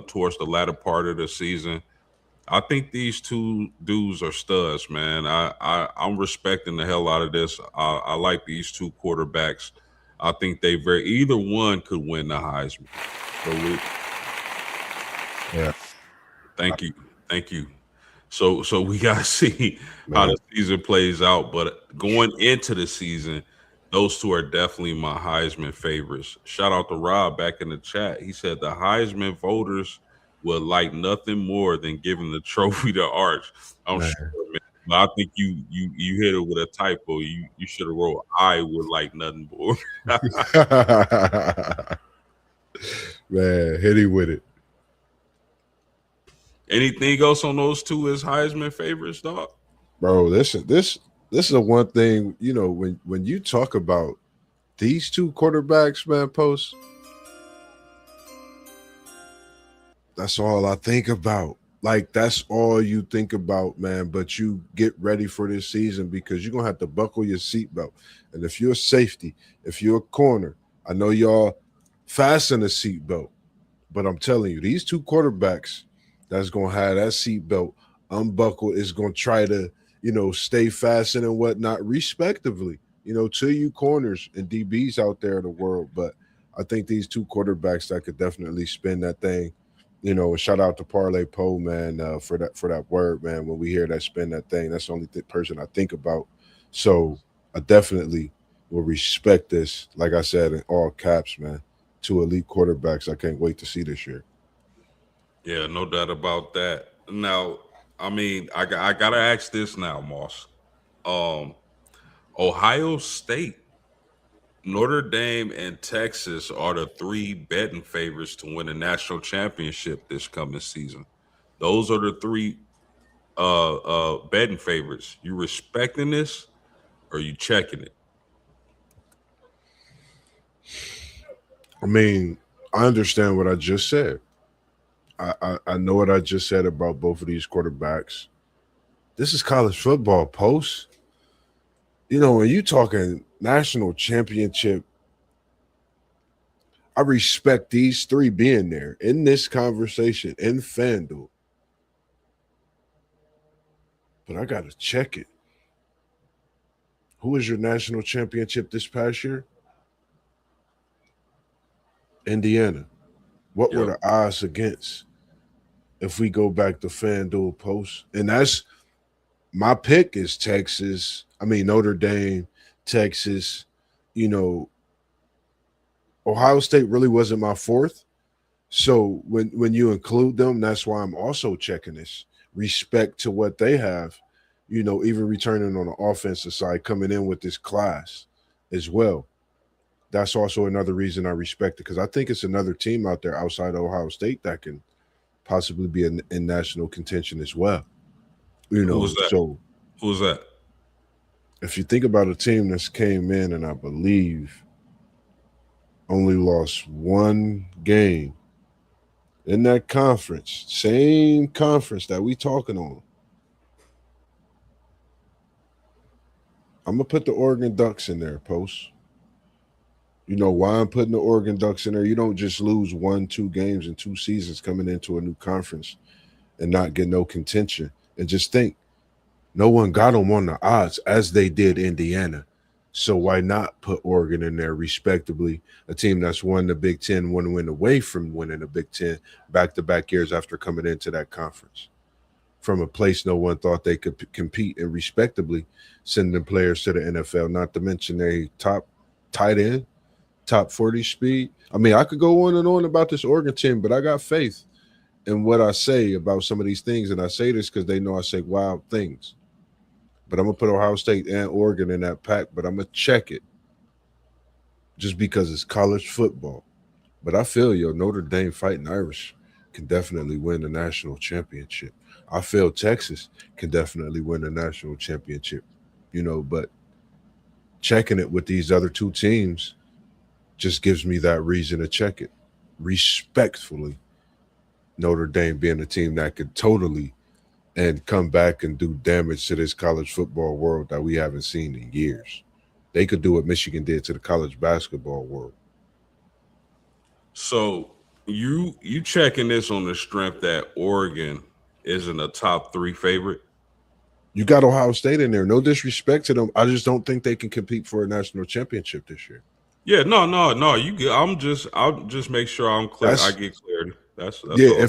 towards the latter part of the season, I think these two dudes are studs, man. I'm respecting the hell out of this. I like these two quarterbacks. I think either one could win the Heisman. So Yeah, thank you. So we gotta see how man. the season plays out. But going into the season, those two are definitely my Heisman favorites. Shout out to Rob back in the chat. He said the Heisman voters would like nothing more than giving the trophy to Arch. I'm Man. sure, man. But I think you hit it with a typo. You should have wrote I would like nothing more. Man, hit him with it. Anything else on those two as Heisman favorites, dog? Bro, this is the one thing, when you talk about these two quarterbacks, man, Post, that's all I think about. Like, that's all you think about, man. But you get ready for this season because you're gonna have to buckle your seatbelt. And if you're a safety, if you're a corner, I know y'all fasten a seatbelt, but I'm telling you, these two quarterbacks that's gonna have that seatbelt unbuckled is gonna try to, stay fastened and whatnot, respectively, to you corners and DBs out there in the world. But I think these two quarterbacks that could definitely spin that thing. And shout out to Parlay Poe, man, for that word, man. When we hear that spin that thing, that's the only person I think about. So I definitely will respect this, like I said, in all caps, man. Two elite quarterbacks I can't wait to see this year. Yeah, no doubt about that. Now, I mean, I gotta ask this now, Moss. Um, Ohio State, Notre Dame, and Texas are the three betting favorites to win a national championship this coming season. Those are the three betting favorites. You respecting this or you checking it? I mean, I understand what I just said. I know what I just said about both of these quarterbacks. This is college football, Post. When you talking national championship, I respect these three being there in this conversation in FanDuel. But I got to check it. Who is your national championship this past year? Indiana. What were Yep. the odds against if we go back to FanDuel Post? And that's my pick is Texas. I mean, Notre Dame, Texas. Ohio State really wasn't my fourth. So when you include them, that's why I'm also checking this. Respect to what they have, even returning on the offensive side, coming in with this class as well. That's also another reason I respect it because I think it's another team out there outside of Ohio State that can possibly be in national contention as well. Who's that? So Who's that? if you think about a team that's came in and I believe only lost one game in that conference, same conference that we talking on, I'm gonna put the Oregon Ducks in there, Post. You know why I'm putting the Oregon Ducks in there? You don't just lose 1-2 games in 2 seasons coming into a new conference and not get no contention. And just think, no one got them on the odds as they did Indiana. So why not put Oregon in there respectably? A team that's won the Big Ten, one win away from winning the Big Ten back-to-back years after coming into that conference. From a place no one thought they could compete and respectably sending players to the NFL, not to mention a top tight end top 40 speed. I mean, I could go on and on about this Oregon team, but I got faith in what I say about some of these things. And I say this because they know I say wild things. But I'm going to put Ohio State and Oregon in that pack, but I'm going to check it just because it's college football. But I feel Notre Dame Fighting Irish can definitely win the national championship. I feel Texas can definitely win the national championship, but checking it with these other two teams just gives me that reason to check it. Respectfully, Notre Dame being a team that could totally and come back and do damage to this college football world that we haven't seen in years. They could do what Michigan did to the college basketball world. So you checking this on the strength that Oregon isn't a top 3 favorite? You got Ohio State in there. No disrespect to them. I just don't think they can compete for a national championship this year. Yeah, no. You get. I'll just make sure I'm clear. I get clarity. That's Yeah. all.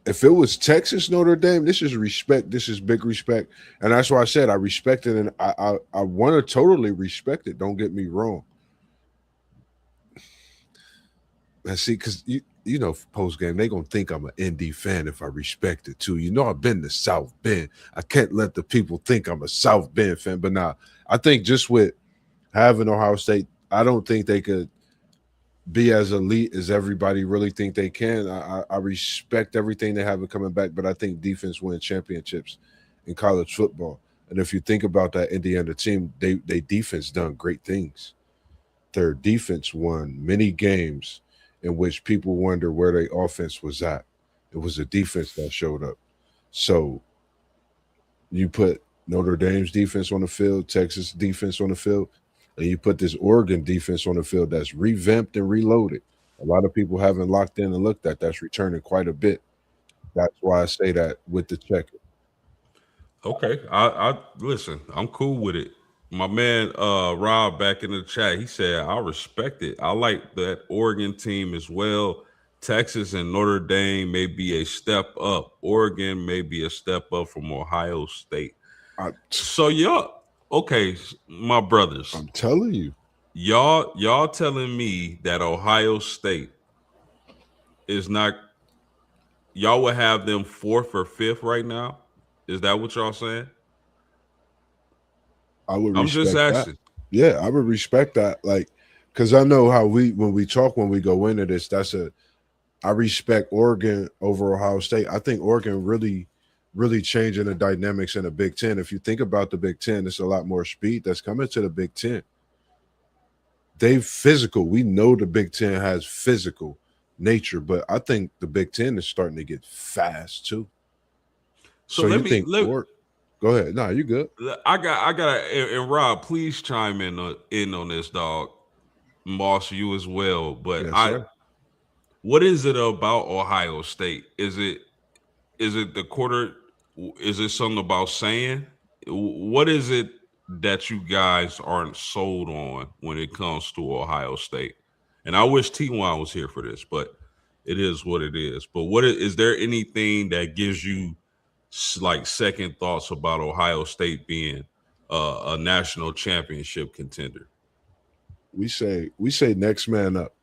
If it was Texas Notre Dame, this is respect. This is big respect, and that's why I said I respect it, and I want to totally respect it. Don't get me wrong. And see, because post game, they gonna think I'm an ND fan if I respect it too. I've been to South Bend. I can't let the people think I'm a South Bend fan. But now, I think just with having Ohio State, I don't think they could be as elite as everybody really think they can. I respect everything they have coming back, but I think defense wins championships in college football. And if you think about that Indiana team, they defense done great things. Their defense won many games in which people wonder where their offense was at. It was a defense that showed up. So you put Notre Dame's defense on the field, Texas defense on the field, and you put this Oregon defense on the field that's revamped and reloaded. A lot of people haven't locked in and looked at that's returning quite a bit. That's why I say that with the checker. Okay, I listen. I'm cool with it. My man Rob back in the chat, he said I respect it. I like that Oregon team as well. Texas and Notre Dame may be a step up. Oregon may be a step up from Ohio State. I, So y'all, okay, my brothers, I'm telling you, y'all telling me that Ohio State is not. Y'all would have them 4th or 5th right now. Is that what y'all saying? I would I'm just respect that. asking. Yeah, I would respect that. Like, because I know how when we talk, when we go into this, I respect Oregon over Ohio State. I think Oregon really, really changing the dynamics in the Big Ten. If you think about the Big Ten, there's a lot more speed that's coming to the Big Ten. They physical. We know the Big Ten has physical nature, but I think the Big Ten is starting to get fast too. So you think go ahead. No, you good. I got and Rob, please chime in on this, dog. Moss, you as well. But Yes, sir. what is it about Ohio State? Is it the quarter? Is it something about saying? What is it that you guys aren't sold on when it comes to Ohio State? And I wish T1 was here for this, but it is what it is. But is there anything that gives you like second thoughts about Ohio State being a national championship contender? We say next man up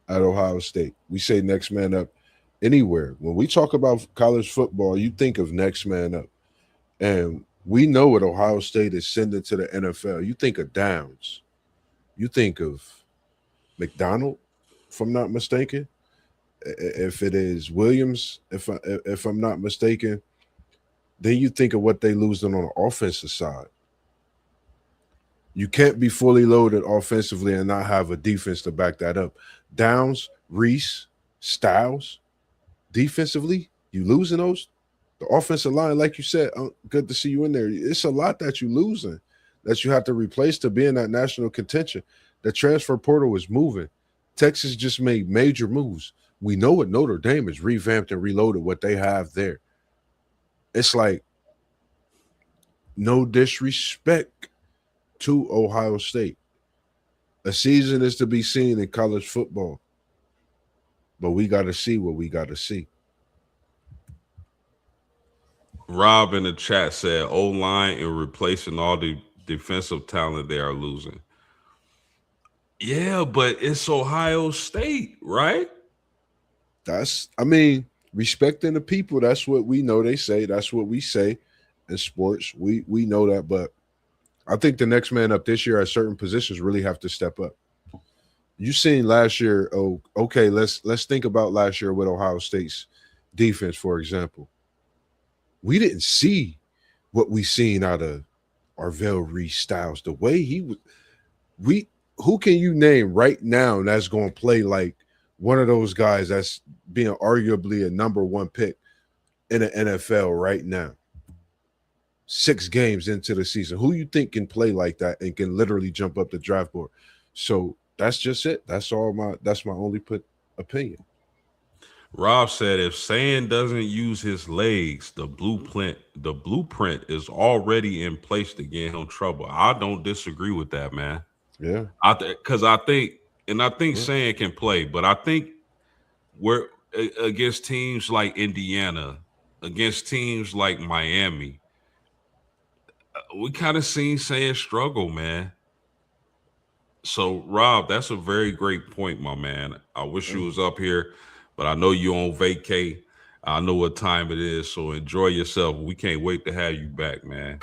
at Ohio State. We say next man up anywhere. When we talk about college football, you think of next man up. And we know what Ohio State is sending to the NFL. You think of Downs. You think of McDonald, if I'm not mistaken. If it is Williams, if I'm not mistaken, then you think of what they losing on the offensive side. You can't be fully loaded offensively and not have a defense to back that up. Downs, Reese, Styles, defensively, you losing those. The offensive line, like you said, good to see you in there. It's a lot that you losing that you have to replace to be in that national contention. The transfer portal is moving. Texas just made major moves. We know what Notre Dame is revamped and reloaded what they have there. It's like no disrespect to Ohio State. A season is to be seen in college football, but we got to see what we got to see. Rob in the chat said O-line and replacing all the defensive talent they are losing. Yeah, but it's Ohio State, right? Respecting the people, that's what we know they say. That's what we say in sports. We know that, but I think the next man up this year at certain positions really have to step up. You seen last year, oh, okay, let's think about last year with Ohio State's defense, for example. We didn't see what we seen out of Arvell Reese Styles. The way he was, we who can you name right now that's going to play like one of those guys that's being arguably a number one pick in the NFL right now? 6 games into the season, who you think can play like that and can literally jump up the draft board? So that's just it. That's my only opinion. Rob said if Sand doesn't use his legs, the blueprint is already in place to get him trouble. I don't disagree with that, man. Yeah. Because I think Sand can play, but I think we're against teams like Indiana, against teams like Miami, we kind of seen Sand struggle, man. So, Rob, that's a very great point, my man. I wish you was up here, but I know you on vacay. I know what time it is, so enjoy yourself. We can't wait to have you back, man.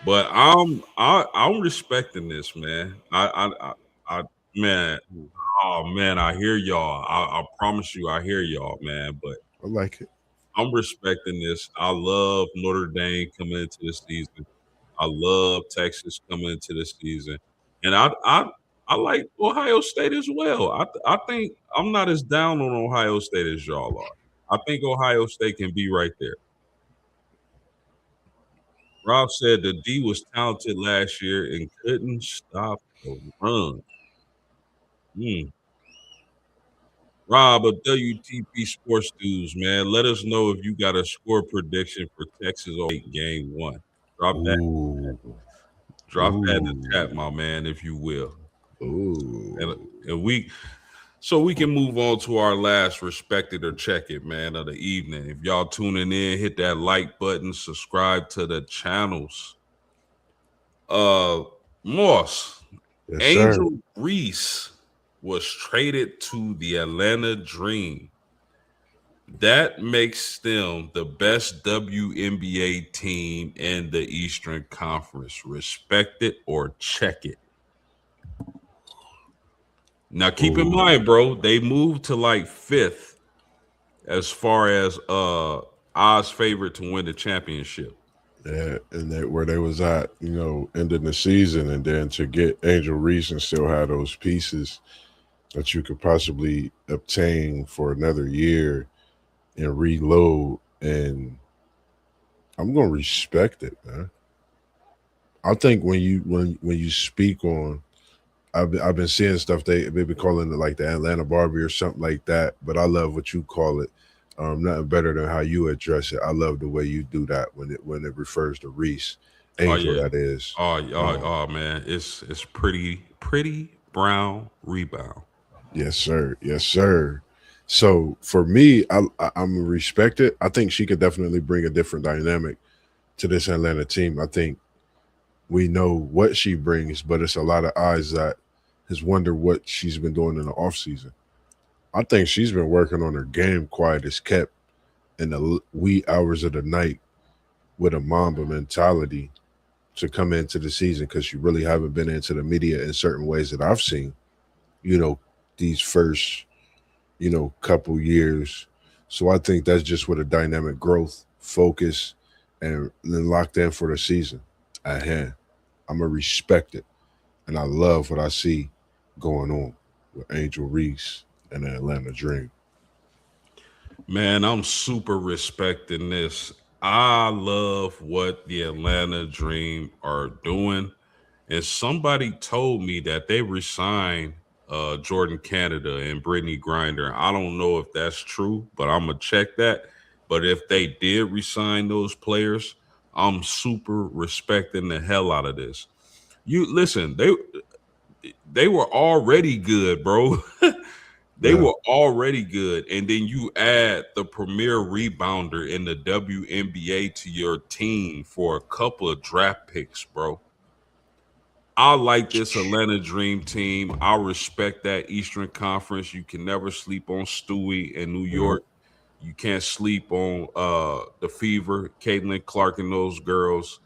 But I'm respecting this, man. I man, oh man, I hear y'all. I promise you, I hear y'all, man. But I like it. I'm respecting this. I love Notre Dame coming into this season. I love Texas coming into this season, and I like Ohio State as well. I think I'm not as down on Ohio State as y'all are. I think Ohio State can be right there. Rob said the D was talented last year and couldn't stop the run. Hmm. Rob of WTP Sports News, man, let us know if you got a score prediction for Texas 08 game 1. Drop that. Ooh. Drop that in the Ooh. chat, my man, if you will. And, Ooh. and we can move on to our last respect it or check it, man, of the evening. If y'all tuning in, hit that like button, subscribe to the channels. Moss, Yes, sir. Angel Reese was traded to the Atlanta Dream. That makes them the best WNBA team in the Eastern Conference. Respect it or check it. Now keep in Ooh. mind, bro, they moved to like 5th as far as odds favorite to win the championship. Yeah, and where they was at, ending the season, and then to get Angel Reese and still have those pieces that you could possibly obtain for another year and reload, and I'm gonna respect it, man. I think when you speak on, I've been seeing stuff they've been calling it like the Atlanta Barbie or something like that, but I love what you call it. Nothing better than how you address it. I love the way you do that when it refers to Reese Oh Angel. yeah. That is. Oh man, it's pretty brown rebound. Yes, sir. Yes, sir. So for me, I'm respected. I think she could definitely bring a different dynamic to this Atlanta team. I think we know what she brings, but it's a lot of eyes that has wondered what she's been doing in the offseason. I think she's been working on her game quiet as kept in the wee hours of the night with a Mamba mentality to come into the season, because she really haven't been into the media in certain ways that I've seen, you know, these first, couple years. So I think that's just with a dynamic growth, focus, and then locked in for the season at hand. I'm going to respect it. And I love what I see going on with Angel Reese and the Atlanta Dream. Man, I'm super respecting this. I love what the Atlanta Dream are doing. And somebody told me that they resigned Jordan Canada and Brittany Grinder. I don't know if that's true, but I'm gonna check that. But if they did resign those players, I'm super respecting the hell out of this. You listen, they were already good, bro. They Yeah. were already good, and then you add the premier rebounder in the WNBA to your team for a couple of draft picks, bro. I like this Atlanta Dream Team. I respect that Eastern Conference. You can never sleep on Stewie in New York. You can't sleep on the Fever, Caitlin Clark and those girls.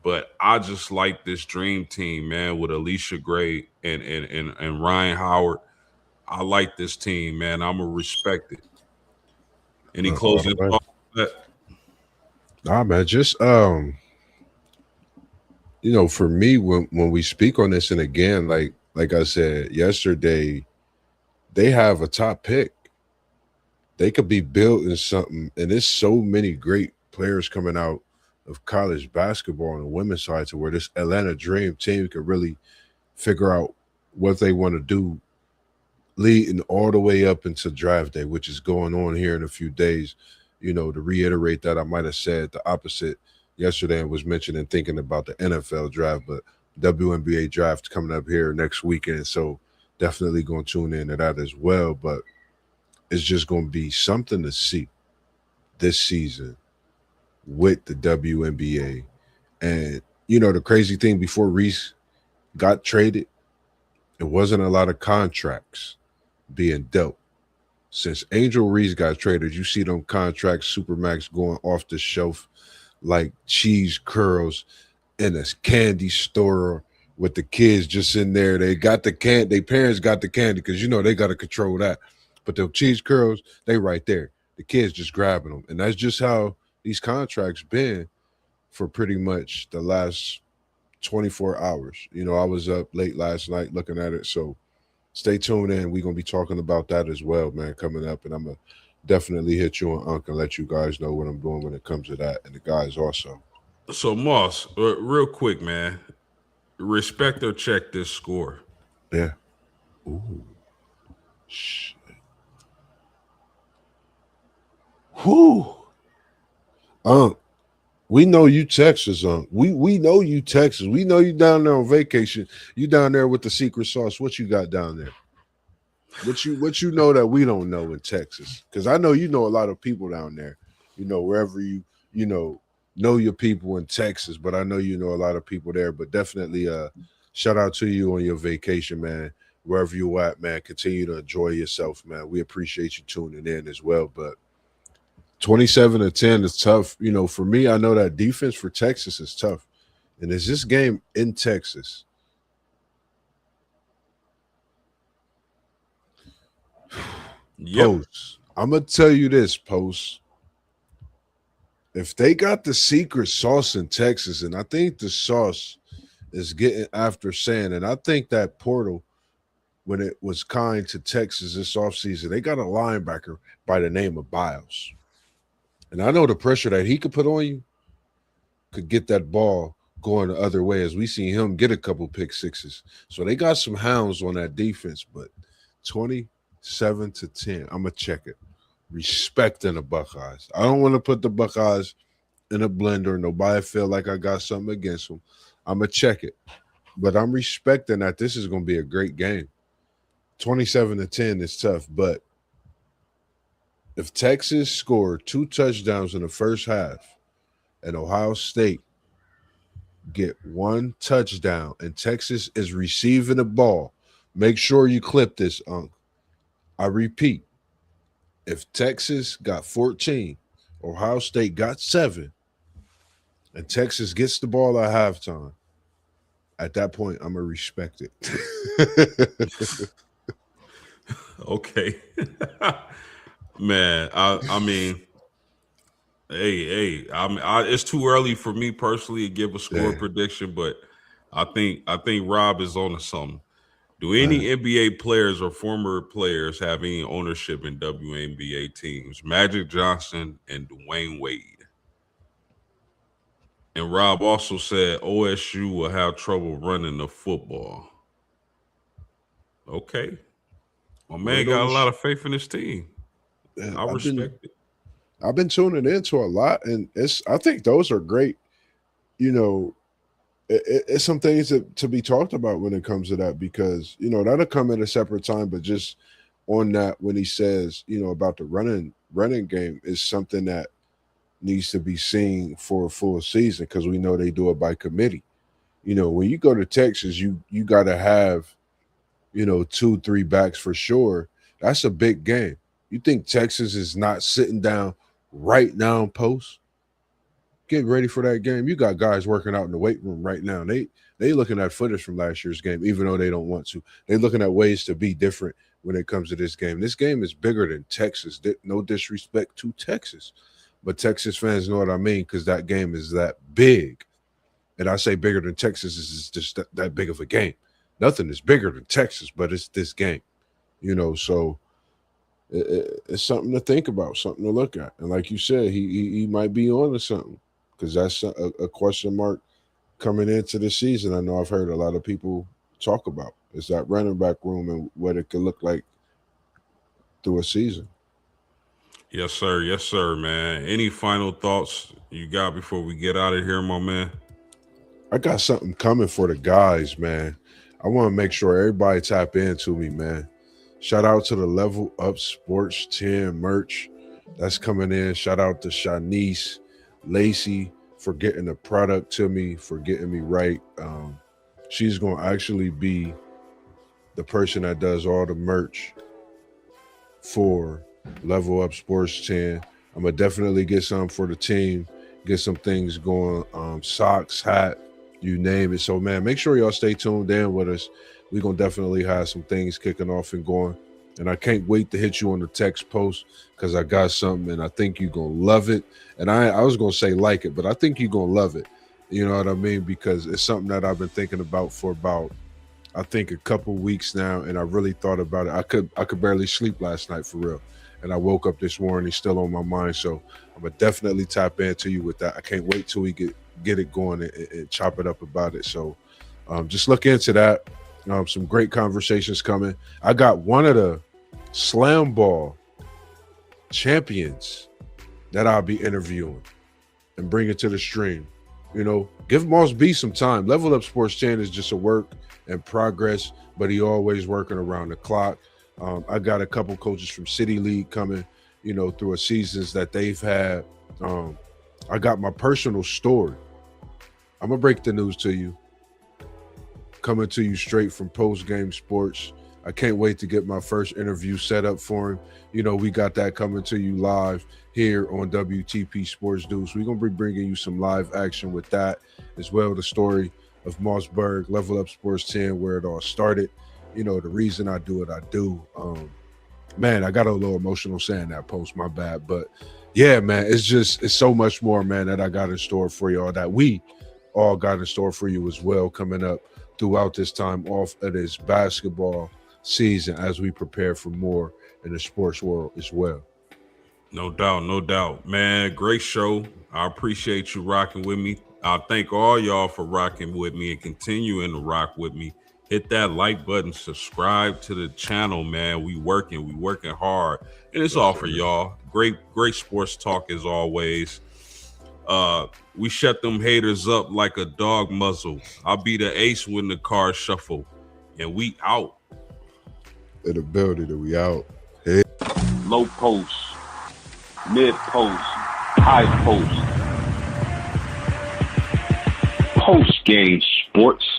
But I just like this Dream Team, man, with Alicia Gray and Ryan Howard. I like this team, man. I'm gonna respect it. Any All closing right. thoughts? Nah, man, just for me, when we speak on this, and again, like I said yesterday, they have a top pick. They could be building something, and there's so many great players coming out of college basketball on the women's side to where this Atlanta Dream team could really figure out what they want to do, leading all the way up into draft day, which is going on here in a few days. To reiterate that, I might have said the opposite yesterday and was mentioning thinking about the NFL draft, but WNBA draft coming up here next weekend. So definitely going to tune into that as well. But it's just going to be something to see this season with the WNBA. And, the crazy thing before Reese got traded, it wasn't a lot of contracts being dealt. Since Angel Reese got traded, you see them contracts, Supermax going off the shelf like cheese curls in a candy store with the kids just in there. They got the their parents got the candy because they got to control that. But the cheese curls, they right there. The kids just grabbing them. And that's just how these contracts been for pretty much the last 24 hours. I was up late last night looking at it. So stay tuned in. We're going to be talking about that as well, man, coming up. And I'm going to definitely hit you on Unc and let you guys know what I'm doing when it comes to that. And the guys also. So Moss, real quick, man, respect or check this score. Yeah. Ooh. Shit. Whew. We know you Texas, We know you Texas. We know you down there on vacation. You down there with the secret sauce. What you got down there? What you know that we don't know in Texas? Because I know you know a lot of people down there. Wherever you know your people in Texas, but I know you know a lot of people there. But definitely shout out to you on your vacation, man. Wherever you at, man. Continue to enjoy yourself, man. We appreciate you tuning in as well. But 27-10 is tough. For me, I know that defense for Texas is tough. And is this game in Texas? Yep. Post. I'm going to tell you this, Post. If they got the secret sauce in Texas, and I think the sauce is getting after sand, and I think that portal, when it was kind to Texas this offseason, they got a linebacker by the name of Biles. And I know the pressure that he could put on you could get that ball going the other way, as we seen him get a couple pick sixes. So they got some hounds on that defense, but 27-10, I'm going to check it. Respecting the Buckeyes. I don't want to put the Buckeyes in a blender. Nobody feel like I got something against them. I'm going to check it. But I'm respecting that this is going to be a great game. 27-10 is tough, but if Texas scored 2 touchdowns in the first half and Ohio State get 1 touchdown and Texas is receiving the ball, make sure you clip this, Unc. I repeat, if Texas got 14, Ohio State got 7, and Texas gets the ball at halftime, at that point, I'm going to respect it. Okay. Man, I mean, hey, it's too early for me personally to give a score prediction, but I think Rob is on to something. Do any NBA players or former players have any ownership in WNBA teams? Magic Johnson and Dwayne Wade. And Rob also said OSU will have trouble running the football. Okay. My man got a lot of faith in his team. I respect it. I've been tuning into a lot, and I think those are great. It's some things to be talked about when it comes to that, because that'll come at a separate time. But just on that, when he says about the running game, is something that needs to be seen for a full season, because we know they do it by committee. You know, when you go to Texas, you got to have, 2-3 backs for sure. That's a big game. You think Texas is not sitting down right now in post? Getting ready for that game. You got guys working out in the weight room right now. They looking at footage from last year's game, even though they don't want to. They're looking at ways to be different when it comes to this game. This game is bigger than Texas. No disrespect to Texas, but Texas fans know what I mean, because that game is that big. And I say bigger than Texas is just that big of a game. Nothing is bigger than Texas, but it's this game, so it's something to think about, something to look at. And like you said, he might be on to something, because that's a question mark coming into the season. I know I've heard a lot of people talk about is that running back room and what it could look like through a season. Yes, sir. Yes, sir, man. Any final thoughts you got before we get out of here, my man? I got something coming for the guys, man. I want to make sure everybody tap into me, man. Shout out to the Level Up Sports 10 merch that's coming in. Shout out to Shanice Lacey for getting the product to me, for getting me right. She's going to actually be the person that does all the merch for Level Up Sports 10. I'm going to definitely get some for the team, get some things going, socks, hat, you name it. So, man, make sure y'all stay tuned in with us. We're going to definitely have some things kicking off and going. And I can't wait to hit you on the text post, because I got something and I think you're going to love it. And I was going to say like it, but I think you're going to love it. You know what I mean? Because it's something that I've been thinking about for about, I think, a couple weeks now. And I really thought about it. I could barely sleep last night, for real. And I woke up this morning, still on my mind. So I'm going to definitely tap into you with that. I can't wait till we get it going and chop it up about it. So just look into that. Some great conversations coming. I got one of the slam ball champions that I'll be interviewing and bringing to the stream. Give Moss B some time. Level Up Sports 10 is just a work in progress, but he always working around the clock. I got a couple coaches from City League coming, through a seasons that they've had. I got my personal story. I'm going to break the news to you. Coming to you straight from Postgame Sports. I can't wait to get my first interview set up for him. We got that coming to you live here on WTP Sports Deuce. We're going to be bringing you some live action with that, as well the story of Mossberg, Level Up Sports 10, where it all started. The reason I do what I do. Man, I got a little emotional saying that post, my bad. But yeah, man, it's so much more, man, that I got in store for y'all, that we all got in store for you as well, coming up throughout this time off of this basketball season, as we prepare for more in the sports world as well. No doubt, man. Great show. I appreciate you rocking with me. I thank all y'all for rocking with me and continuing to rock with me. Hit that like button, subscribe to the channel, man. We working hard, and it's all for y'all. Great sports talk as always. We shut them haters up like a dog muzzle. I'll be the ace when the cars shuffle, and we out. In the building, and we out. Hey. Low post, mid post, high post. Post game sports.